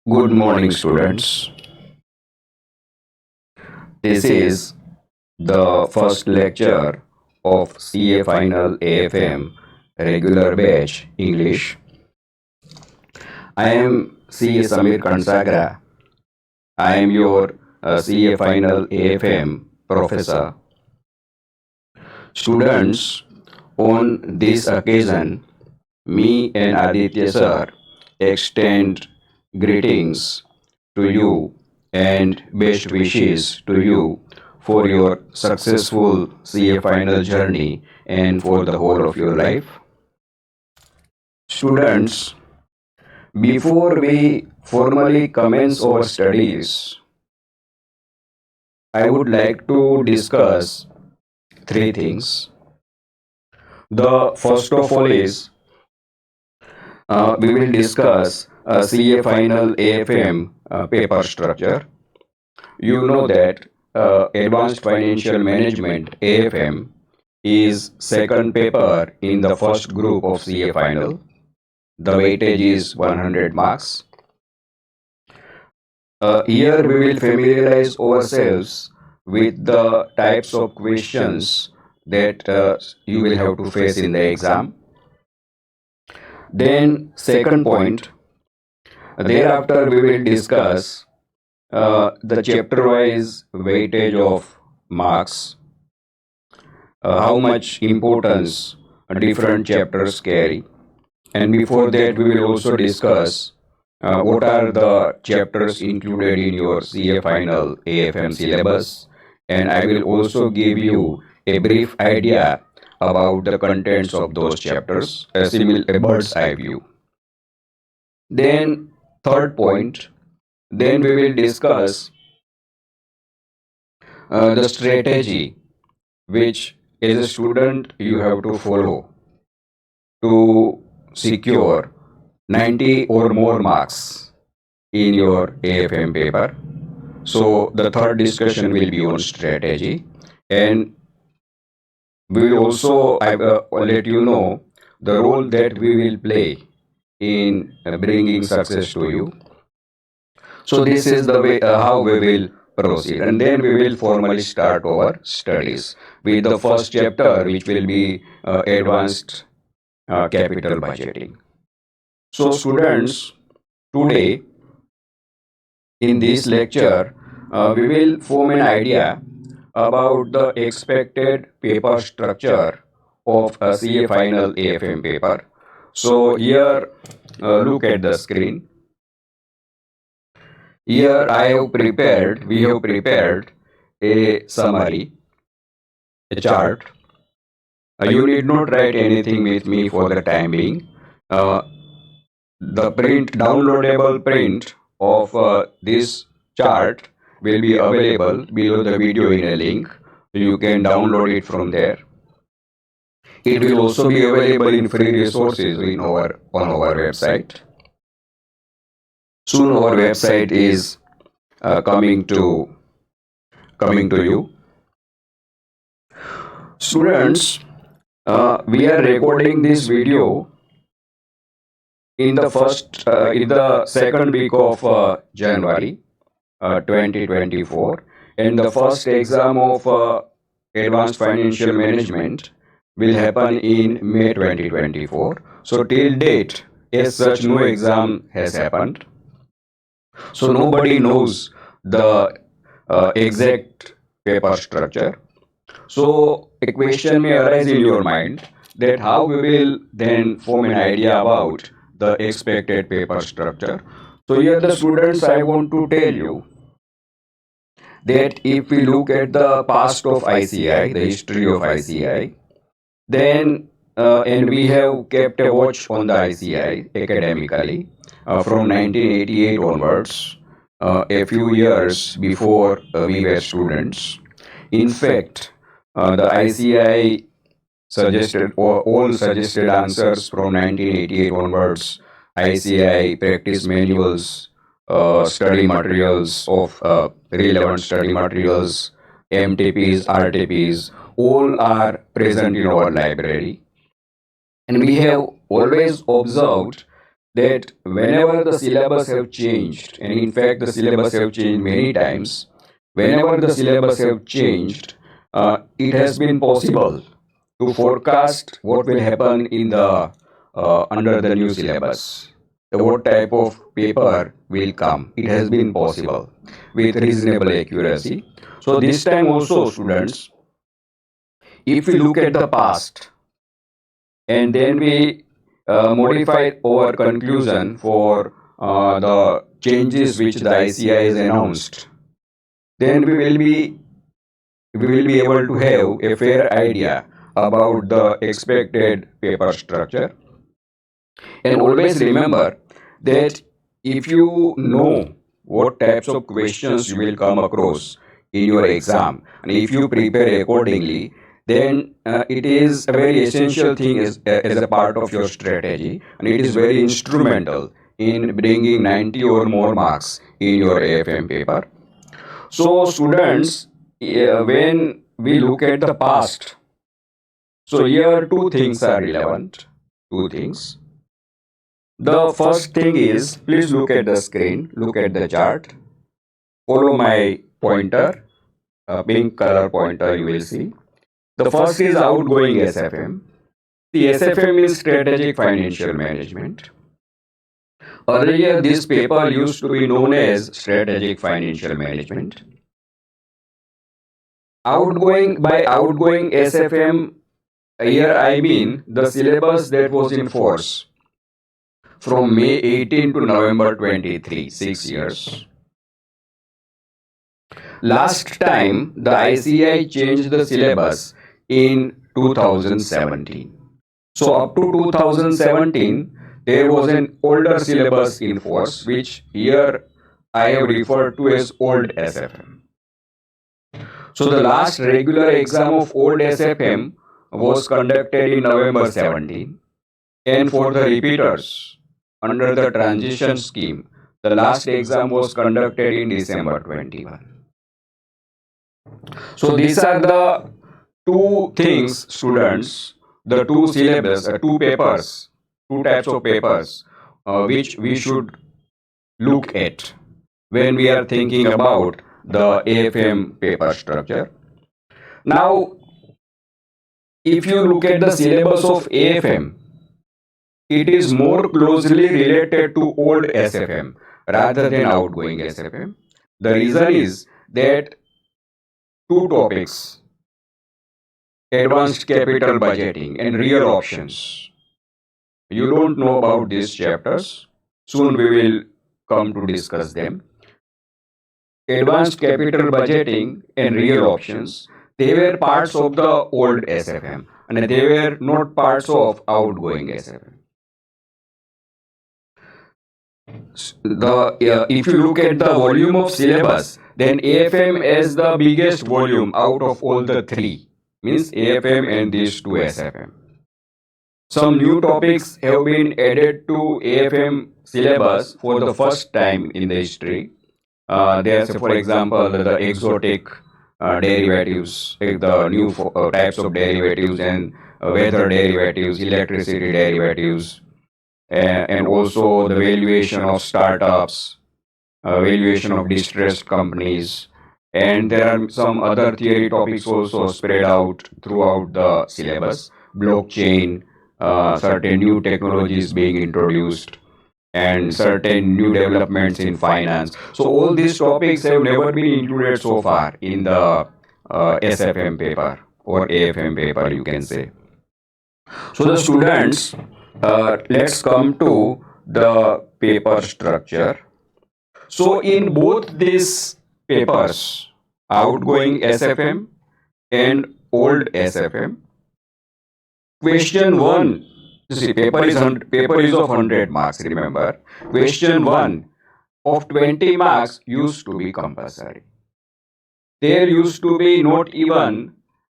Good morning, students. This is the first lecture of CA Final AFM regular batch English. I am CA Samir Kansagara. I am your CA Final AFM professor. Students, on this occasion, me and Aditya sir extend greetings to you and best wishes to you for your successful CA final journey and for the whole of your life. Students, before we formally commence our studies, I would like to discuss three things. The first of all is we will discuss CA final AFM paper structure. You know that Advanced Financial Management AFM is second paper in the first group of CA final. The weightage is 100 marks. Here we will familiarize ourselves with the types of questions that you will have to face in the exam. Then second point, thereafter we will discuss the chapter-wise weightage of marks, how much importance different chapters carry. And before that, we will also discuss what are the chapters included in your CA Final AFM syllabus. And I will also give you a brief idea about the contents of those chapters, a bird's eye view. Then, third point, then we will discuss the strategy which, as a student, you have to follow to secure 90 or more marks in your AFM paper. So the third discussion will be on strategy, and we will also let you know the role that we will play in bringing success to you. So this is the way how we will proceed, and then we will formally start our studies with the first chapter, which will be advanced capital budgeting. So students, today in this lecture, we will form an idea about the expected paper structure of a CA final AFM paper. So here, look at the screen. Here we have prepared a summary, a chart. You need not write anything with me for the time being. Uh, the downloadable print of this chart will be available below the video in a link. You can download it from there. It will also be available in free resources on our website. Soon our website is coming to you. Students, we are recording this video in the second week of January 2024, and the first exam of advanced financial management will happen in May 2024. So till date, as such, no exam has happened. So nobody knows the exact paper structure. So a question may arise in your mind that how we will then form an idea about the expected paper structure. So here the students, I want to tell you that if we look at the past of ICI, the history of ICI, then and we have kept a watch on the ICI academically from 1988 onwards, a few years before we were students. In fact, the ICI suggested or all suggested answers from 1988 onwards, ICI practice manuals, study materials of relevant study materials, MTPs, RTPs, all are present in our library. And we have always observed that whenever the syllabus have changed, and in fact the syllabus have changed many times, whenever the syllabus have changed, it has been possible to forecast what will happen in the under the new syllabus. What type of paper will come? It has been possible with reasonable accuracy. So this time also, students, if we look at the past and then we modify our conclusion for the changes which the ICI has announced, then we will be able to have a fair idea about the expected paper structure. And always remember that if you know what types of questions you will come across in your exam, and if you prepare accordingly, then it is a very essential thing as a part of your strategy, and it is very instrumental in bringing 90 or more marks in your AFM paper. So, students, when we look at the past, so here two things are relevant. Two things. The first thing is, please look at the screen, look at the chart, follow my pointer, pink color pointer you will see. The first is outgoing SFM. The SFM is strategic financial management. Earlier, this paper used to be known as strategic financial management. Outgoing SFM, here I mean the syllabus that was in force from May 18 to November 23, 6 years. Last time the ICI changed the syllabus in 2017. So up to 2017, there was an older syllabus in force, which here I have referred to as old SFM. So the last regular exam of old SFM was conducted in November 17. And for the repeaters, under the transition scheme, the last exam was conducted in December 21. So these are the two things, students, the two syllabus, two papers, two types of papers, which we should look at when we are thinking about the AFM paper structure. Now, if you look at the syllabus of AFM, it is more closely related to old SFM rather than outgoing SFM. The reason is that two topics, advanced capital budgeting and real options. You don't know about these chapters. Soon we will come to discuss them. Advanced capital budgeting and real options, they were parts of the old SFM and they were not parts of outgoing SFM. If you look at the volume of syllabus, then AFM is the biggest volume out of all the three, means AFM and these two SFM. Some new topics have been added to AFM syllabus for the first time in the history. There's, for example, the exotic derivatives, like the new types of derivatives and weather derivatives, electricity derivatives, and also the valuation of startups, valuation of distressed companies, and there are some other theory topics also spread out throughout the syllabus. Blockchain, certain new technologies being introduced, and certain new developments in finance. So all these topics have never been included so far in the SFM paper or AFM paper, you can say. So the students, let's come to the paper structure. So in both these papers, outgoing SFM and old SFM, question 1, see, paper is of 100 marks, remember. Question 1 of 20 marks used to be compulsory. There used to be not even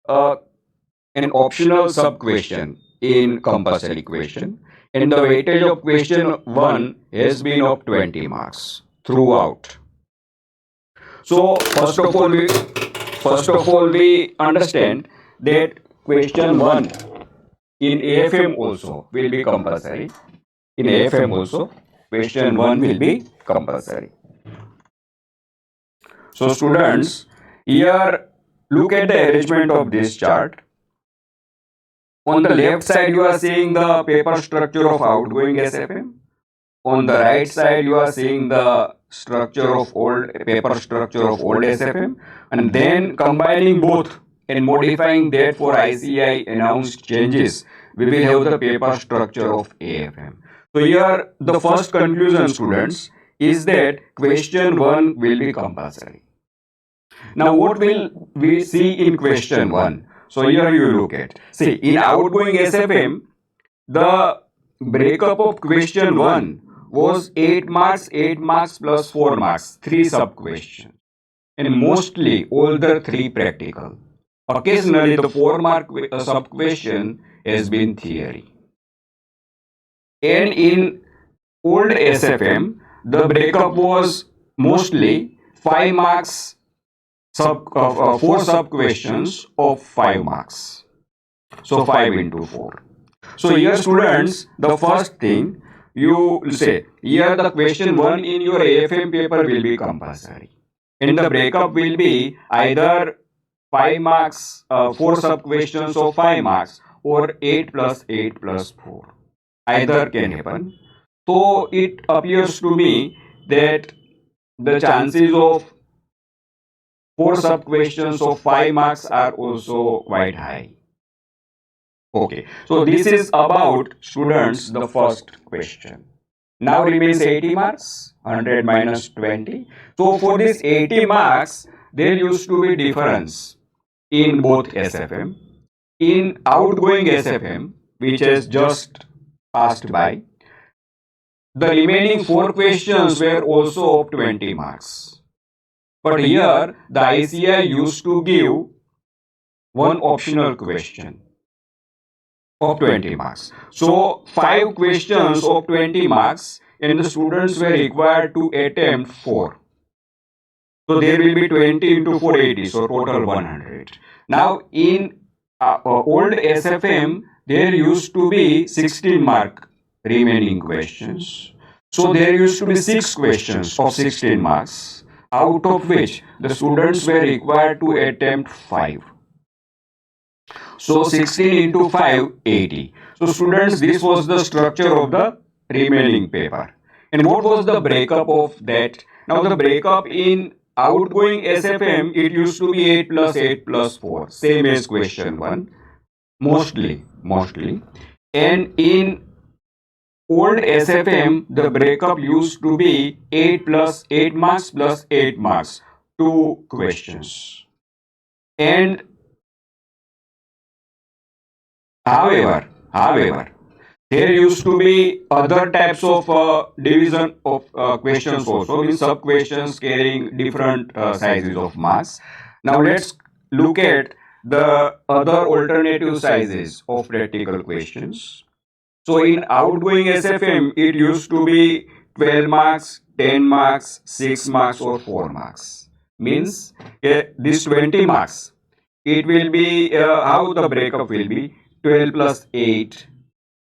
an optional sub question in compulsory question, and the weightage of question 1 has been of 20 marks throughout. So first of all we understand that question 1 in AFM also will be compulsory, in AFM also, question 1 will be compulsory. So students, here look at the arrangement of this chart. On the left side, you are seeing the paper structure of outgoing SFM. On the right side, you are seeing the structure of old paper structure of old SFM, and then combining both and modifying that for ICI announced changes, we will have the paper structure of AFM. So here, the first conclusion, students, is that question 1 will be compulsory. Now, what will we see in question 1? So here you look at. See, in outgoing SFM, the breakup of question 1 was 8 marks plus 4 marks, 3 sub questions, and mostly all the 3 practical. Occasionally, the 4 mark sub question has been theory. And in old SFM, the breakup was mostly 5 marks, 4 sub questions of 5 marks. So 5 into 4. So here students, the first thing you say, here the question 1 in your AFM paper will be compulsory. And the breakup will be either 5 marks, 4 sub questions of 5 marks, or 8 plus 4. Either can happen. So it appears to me that the chances of 4 sub questions of 5 marks are also quite high. Okay, so this is about students the first question. Now remains 80 marks, 100 minus 20. So for this 80 marks, there used to be difference in both SFM. In outgoing SFM, which has just passed by, the remaining 4 questions were also of 20 marks. But here, the ICI used to give one optional question of 20 marks. So 5 questions of 20 marks and the students were required to attempt 4. So there will be 20 into 480, so total 100. Now in old SFM, there used to be 16 mark remaining questions. So there used to be 6 questions of 16 marks, out of which the students were required to attempt 5. So 16 into 5, 80. So students, this was the structure of the remaining paper. And what was the breakup of that? Now the breakup in outgoing SFM, it used to be 8 plus 4, same as question 1, mostly. And in old SFM, the breakup used to be 8 plus 8 marks, 2 questions. And however, there used to be other types of division of questions also, means sub questions carrying different sizes of marks. Now let's look at the other alternative sizes of practical questions. So in outgoing SFM, it used to be 12 marks, 10 marks, 6 marks, or 4 marks. Means this 20 marks, it will be how the breakup will be 12 plus 8,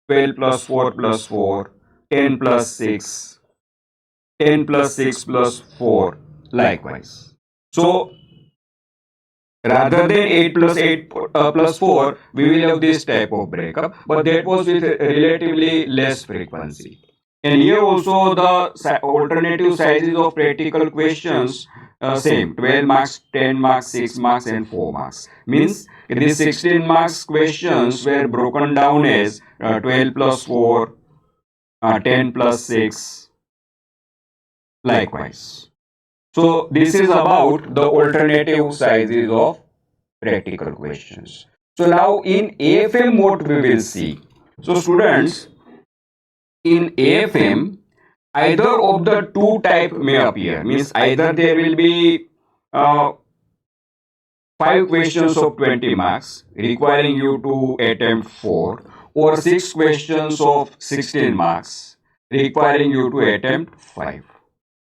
12 plus 4 plus 4, 10 plus 6, 10 plus 6 plus 4, likewise. So rather than 8 plus 8 plus 4, we will have this type of breakup, but that was with relatively less frequency. And here also the alternative sizes of practical questions same 12 marks, 10 marks, 6 marks, and 4 marks. Means these 16 marks questions were broken down as 12 plus 4, 10 plus 6, likewise. So this is about the alternative sizes of practical questions. So now in AFM what we will see. So students, in AFM, either of the two type may appear. Means either there will be uh, 5 questions of 20 marks requiring you to attempt 4, or 6 questions of 16 marks requiring you to attempt 5.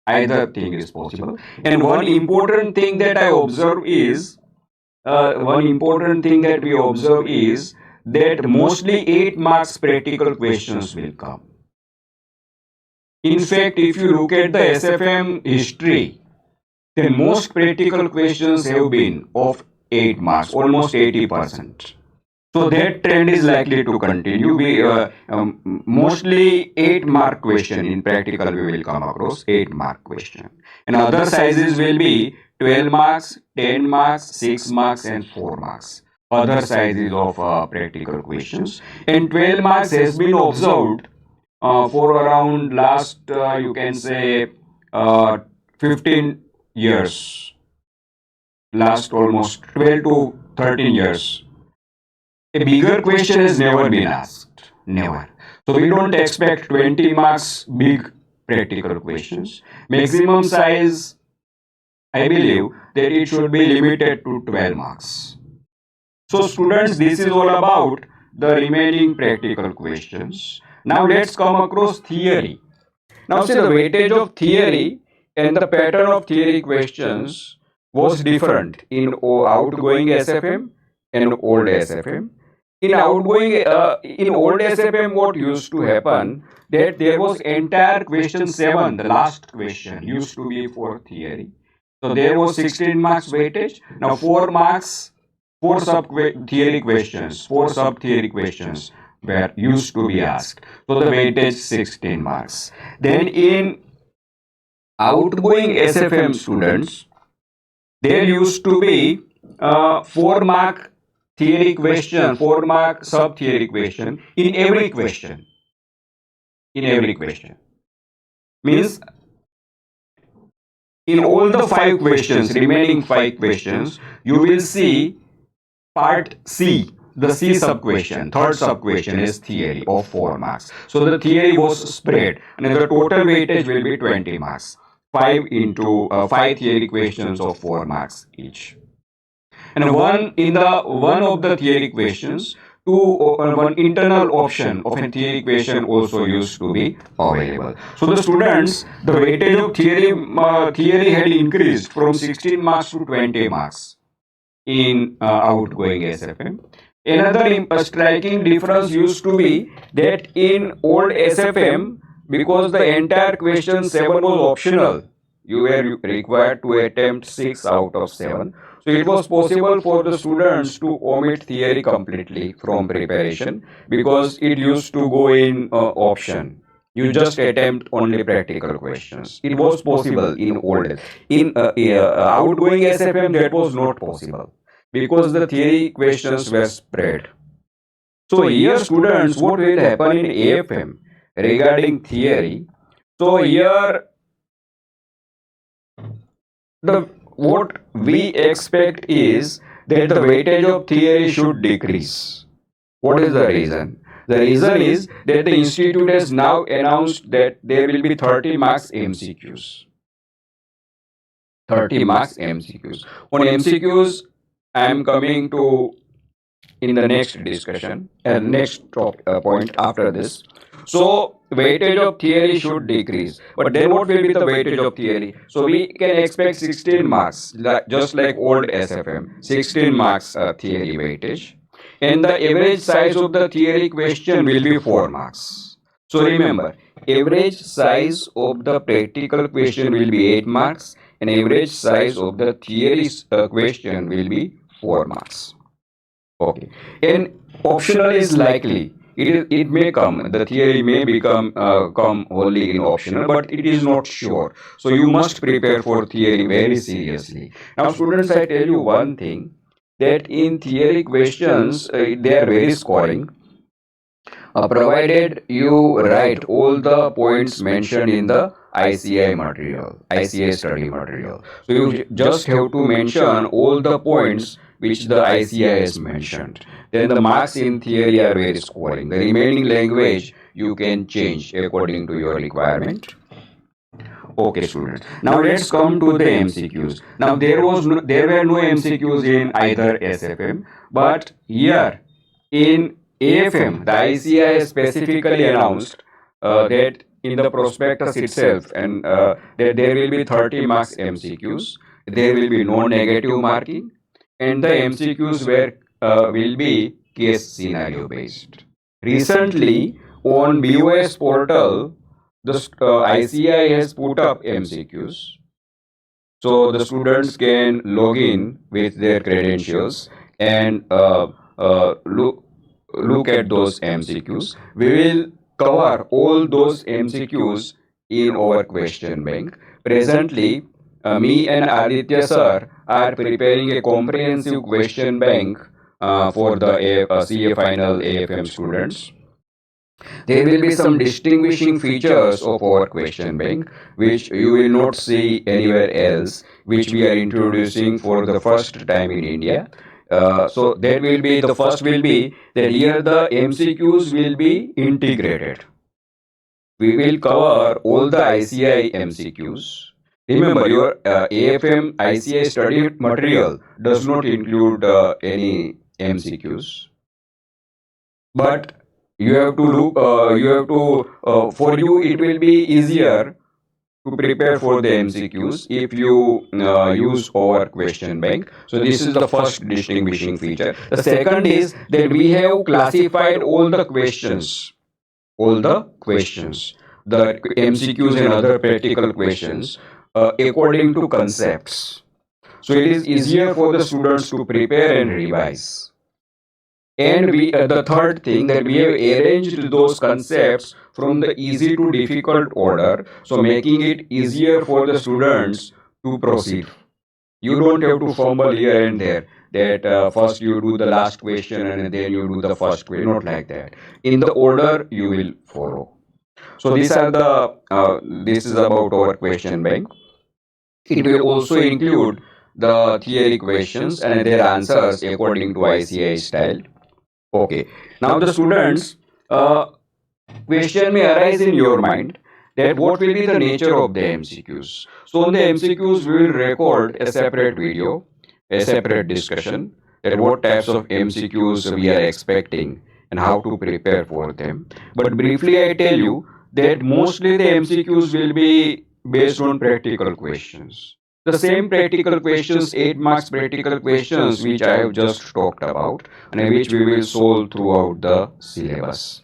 Either thing is possible. And one important thing that we observe is that mostly 8 marks practical questions will come. In fact, if you look at the SFM history, then most practical questions have been of 8 marks, almost 80%. So that trend is likely to continue. Mostly 8-mark question in practical we will come across 8-mark question. And other sizes will be 12 marks, 10 marks, 6 marks and 4 marks. Other sizes of practical questions. And 12 marks has been observed for around last, you can say, 15 years. Last almost 12 to 13 years. A bigger question has never been asked. Never. So we don't expect 20 marks big practical questions. Maximum size, I believe that it should be limited to 12 marks. So students, this is all about the remaining practical questions. Now let's come across theory. Now see, the weightage of theory and the pattern of theory questions was different in outgoing SFM and old SFM. In old SFM, what used to happen that there was entire question 7, the last question used to be for theory. So there was 16 marks weightage. Now 4 marks, 4 sub theory questions, 4 sub theory questions were used to be asked. So the weightage 16 marks. Then in outgoing SFM students, there used to be 4 mark theory question, 4 mark sub theory question in every question. In every question. Means in all the 5 questions, remaining 5 questions, you will see part C, the C sub question, third sub question is theory of 4 marks. So the theory was spread and the total weightage will be 20 marks. 5 theory questions of 4 marks each. And one of the theory questions, one internal option of a theory question also used to be available. So the students, the weightage of theory had increased from 16 marks to 20 marks in outgoing SFM. Another striking difference used to be that in old SFM, because the entire question 7 was optional, you were required to attempt 6 out of 7. So it was possible for the students to omit theory completely from preparation because it used to go in option. You just attempt only practical questions. It was possible in old. In outgoing SFM, that was not possible because the theory questions were spread. So here students, what will happen in AFM regarding theory? So here what we expect is that the weightage of theory should decrease. What is the reason? The reason is that the institute has now announced that there will be 30 marks MCQs. 30 marks MCQs. On MCQs, I am coming to in the next discussion and next point after this. So weightage of theory should decrease. But then what will be the weightage of theory? So we can expect 16 marks, just like old SFM, 16 marks theory weightage. And the average size of the theory question will be 4 marks. So remember, average size of the practical question will be 8 marks and average size of the theory question will be 4 marks. Okay. And optional is likely. It may come. The theory may come only in optional, but it is not sure. So you must prepare for theory very seriously. Now, students, I tell you one thing that in theory questions they are very scoring. Provided you write all the points mentioned in the ICI material, ICI study material. So you just have to mention all the points which the ICI has mentioned. Then the marks in theory are very scoring. The remaining language you can change according to your requirement. Okay, students. Now let's come to the MCQs. Now there were no MCQs in either SFM, but here in AFM, the ICI has specifically announced that in the prospectus itself, and that there will be 30 marks MCQs. There will be no negative marking, and the MCQs will be case scenario based. Recently, on BOS portal, ICI has put up MCQs, so the students can log in with their credentials and look at those MCQs. We will cover all those MCQs in our question bank. Presently, me and Aditya sir are preparing a comprehensive question bank for the CA Final AFM students. There will be some distinguishing features of our question bank which you will not see anywhere else, which we are introducing for the first time in India. So that will be the first will be that here the MCQs will be integrated. We will cover all the ICI MCQs. Remember, your AFM ICI study material does not include any MCQs, but you have to look. You have to for you it will be easier to prepare for the MCQs if you use our question bank. So this is the first distinguishing feature. The second is that we have classified all the questions, the MCQs and other practical questions according to concepts. So it is easier for the students to prepare and revise. And we, the third thing that we have arranged those concepts from the easy to difficult order, so making it easier for the students to proceed. You don't have to fumble here and there. That first you do the last question and then you do the first question. Not like that. In the order you will follow. So these are the. This is about our question bank. It will also include the theory questions and their answers according to ICI style. Okay. Now the students, question may arise in your mind that what will be the nature of the MCQs. So on the MCQs, we will record a separate video, a separate discussion, that what types of MCQs we are expecting and how to prepare for them. But briefly, I tell you that mostly the MCQs will be based on practical questions. The same practical questions, 8 marks practical questions, which I have just talked about, and which we will solve throughout the syllabus.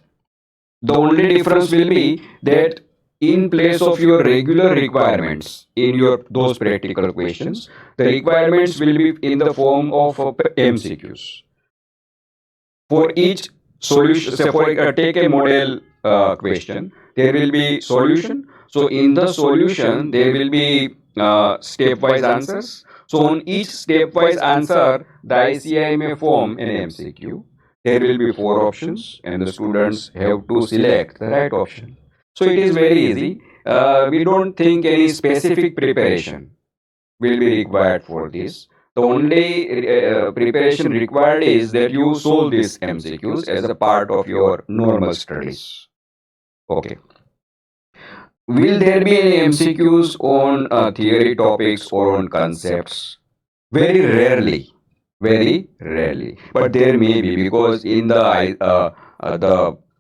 The only difference will be that in place of your regular requirements in your those practical questions, the requirements will be in the form of MCQs. For each solution, say for take a model question, there will be solution. So in the solution, there will be stepwise answers. So on each stepwise answer, the ICI may form an MCQ. There will be 4 options, and the students have to select the right option. So it is very easy. We don't think any specific preparation will be required for this. The only preparation required is that you solve these MCQs as a part of your normal studies. Okay. Will there be any MCQs on theory topics or on concepts? Very rarely. Very rarely. But there may be, because in the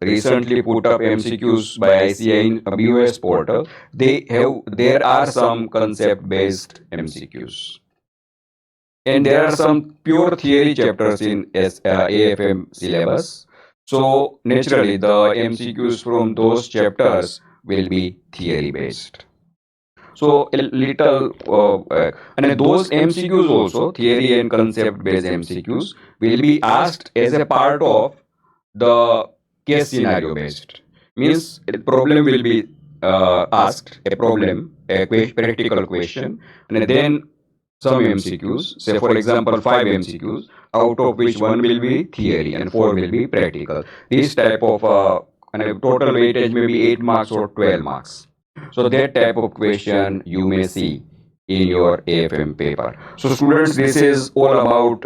recently put up MCQs by ICI in BOS portal, there are some concept based MCQs. And there are some pure theory chapters in AFM syllabus. So naturally, the MCQs from those chapters will be theory based. So a little, and those MCQs also, theory and concept based MCQs, will be asked as a part of the case scenario based. Means a problem will be asked, a problem, a practical question, and then some MCQs, say for example 5 MCQs, out of which one will be theory and 4 will be practical. This type of and a total weightage may be 8 marks or 12 marks. So that type of question you may see in your AFM paper. So students, this is all about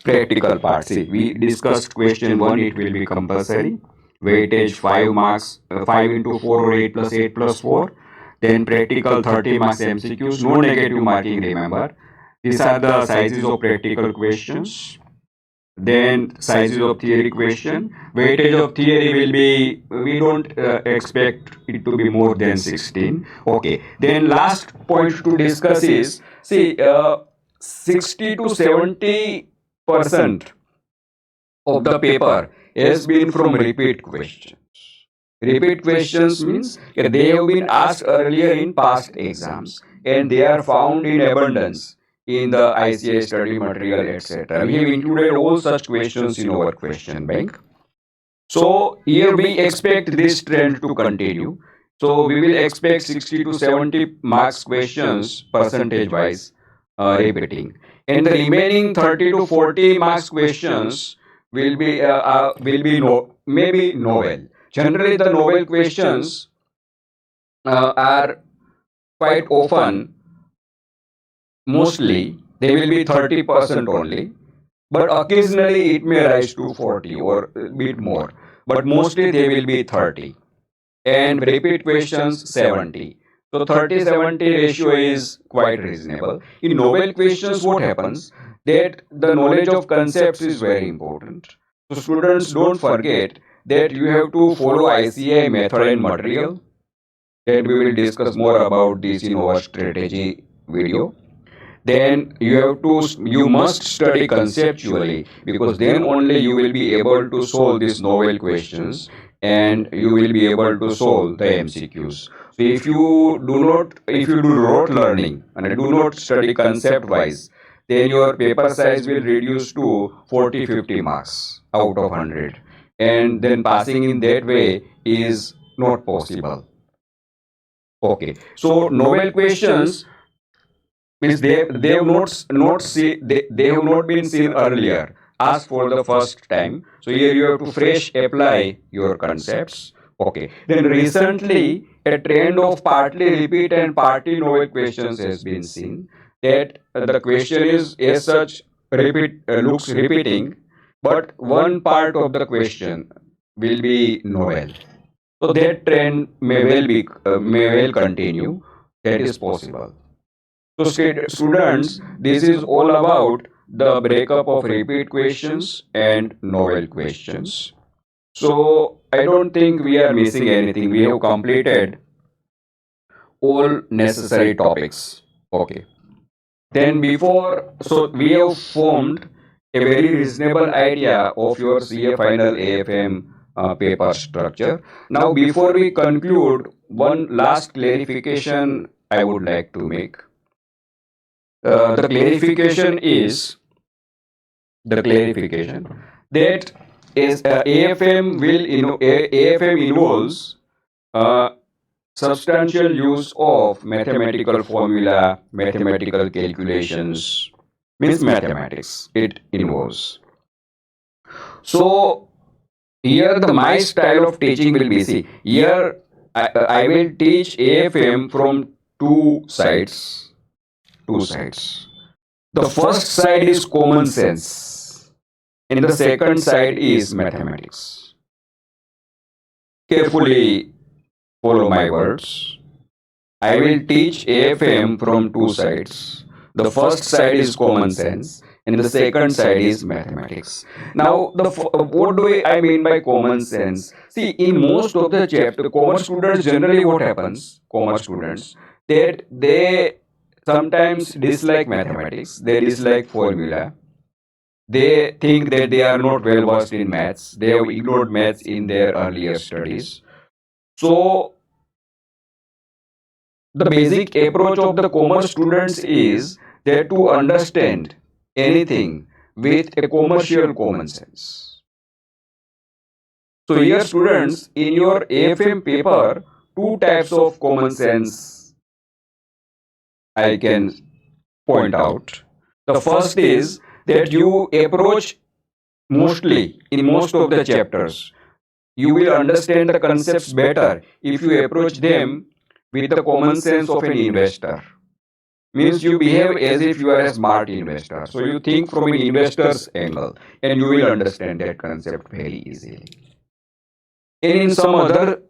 practical part. See, we discussed question 1, it will be compulsory. Weightage 5 marks, 5 into 4 or 8 plus 8 plus 4. Then practical 30 marks MCQs, no negative marking, remember. These are the sizes of practical questions. Then sizes of theory question. Weightage of theory will be, we don't expect it to be more than 16. Okay. Then last point to discuss is, see, 60 to 70% of the paper has been from repeat questions. Repeat questions means they have been asked earlier in past exams and they are found in abundance in the ICA study material, etc. We have included all such questions in our question bank. So here we expect this trend to continue. So we will expect 60 to 70 marks questions percentage wise repeating. And the remaining 30 to 40 marks questions will be maybe novel. Generally the novel questions are quite often, mostly they will be 30% only, but occasionally it may rise to 40 or a bit more, but mostly they will be 30 and repeat questions 70. So 30-70 ratio is quite reasonable. In novel questions, what happens? That the knowledge of concepts is very important. So students don't forget that you have to follow ICA method and material. That we will discuss more about this in our strategy video. Then you must study conceptually, because then only you will be able to solve these novel questions and you will be able to solve the MCQs. So if you do rote learning and do not study concept wise, then your paper size will reduce to 40-50 marks out of 100, and then passing in that way is not possible. Okay, so novel questions means they have they have not been seen earlier, asked for the first time. So here you have to fresh apply your concepts. Okay, then recently a trend of partly repeat and partly novel questions has been seen, that the question is as such looks repeating, but one part of the question will be novel. So that trend may well continue. That is possible. So students, this is all about the breakup of repeat questions and novel questions. So I don't think we are missing anything. We have completed all necessary topics. Okay. Then so we have formed a very reasonable idea of your CA Final AFM paper structure. Now before we conclude, one last clarification I would like to make. The clarification is the clarification that is AFM involves uh, substantial use of mathematical formula, mathematical calculations, means mathematics. It involves. So here the my style of teaching will be, see here I will teach AFM from two sides. Two sides. The first side is common sense, and the second side is mathematics. Carefully follow my words. I will teach AFM from two sides. The first side is common sense, and the second side is mathematics. Now, what do I mean by common sense? See, in most of the chapter, commerce students generally what happens? Commerce students that they sometimes dislike mathematics. They dislike formula. They think that they are not well versed in maths. They have ignored maths in their earlier studies. So the basic approach of the commerce students is that to understand anything with a commercial common sense. So here students, in your AFM paper, two types of common sense I can point out. The first is that you approach mostly in most of the chapters. You will understand the concepts better if you approach them with the common sense of an investor. Means you behave as if you are a smart investor. So you think from an investor's angle and you will understand that concept very easily. And in some other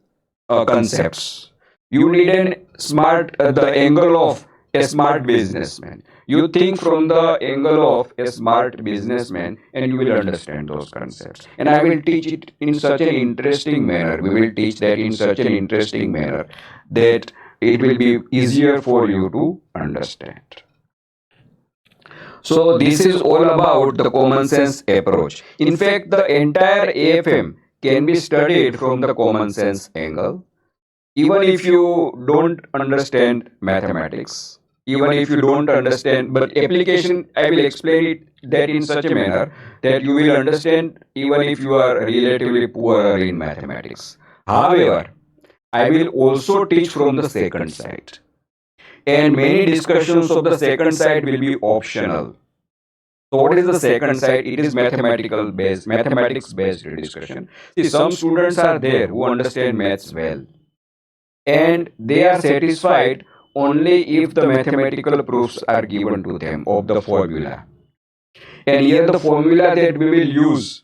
concepts, you need the angle of a smart businessman. You think from the angle of a smart businessman and you will understand those concepts. And I will teach it in such an interesting manner. We will teach that in such an interesting manner that it will be easier for you to understand. So this is all about the common sense approach. In fact, the entire AFM can be studied from the common sense angle. Even if you don't understand mathematics, even if you don't understand, but application, I will explain it that in such a manner that you will understand even if you are relatively poorer in mathematics. However, I will also teach from the second side. And many discussions of the second side will be optional. So what is the second side? It is mathematics based discussion. See, some students are there who understand maths well, and they are satisfied only if the mathematical proofs are given to them of the formula. And here the formula that we will use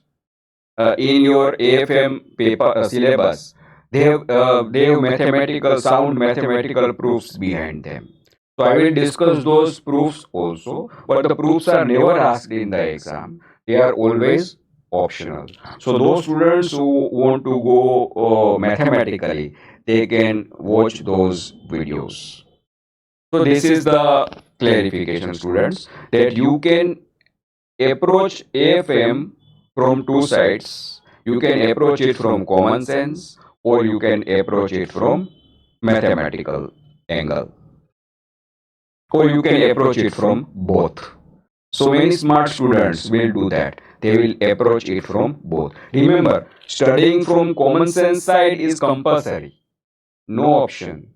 in your AFM paper syllabus, they have mathematical sound mathematical proofs behind them. So I will discuss those proofs also, but the proofs are never asked in the exam. They are always optional. So those students who want to go mathematically, they can watch those videos. So this is the clarification, students, that you can approach AFM from two sides. You can approach it from common sense, or you can approach it from mathematical angle, or you can approach it from both. So many smart students will do that. They will approach it from both. Remember, studying from common sense side is compulsory, no option.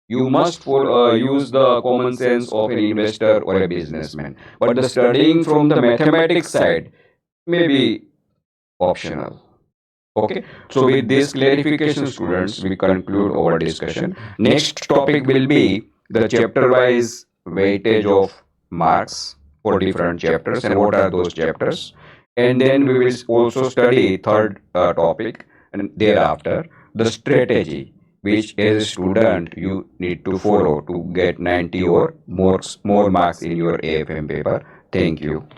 You must use the common sense of an investor or a businessman. But the studying from the mathematics side may be optional. Okay, so with this clarification, students, we conclude our discussion. Next topic will be the chapter wise weightage of marks for different chapters and what are those chapters. And then we will also study third topic, and thereafter the strategy which as a student you need to follow to get 90 or more marks in your AFM paper. Thank you.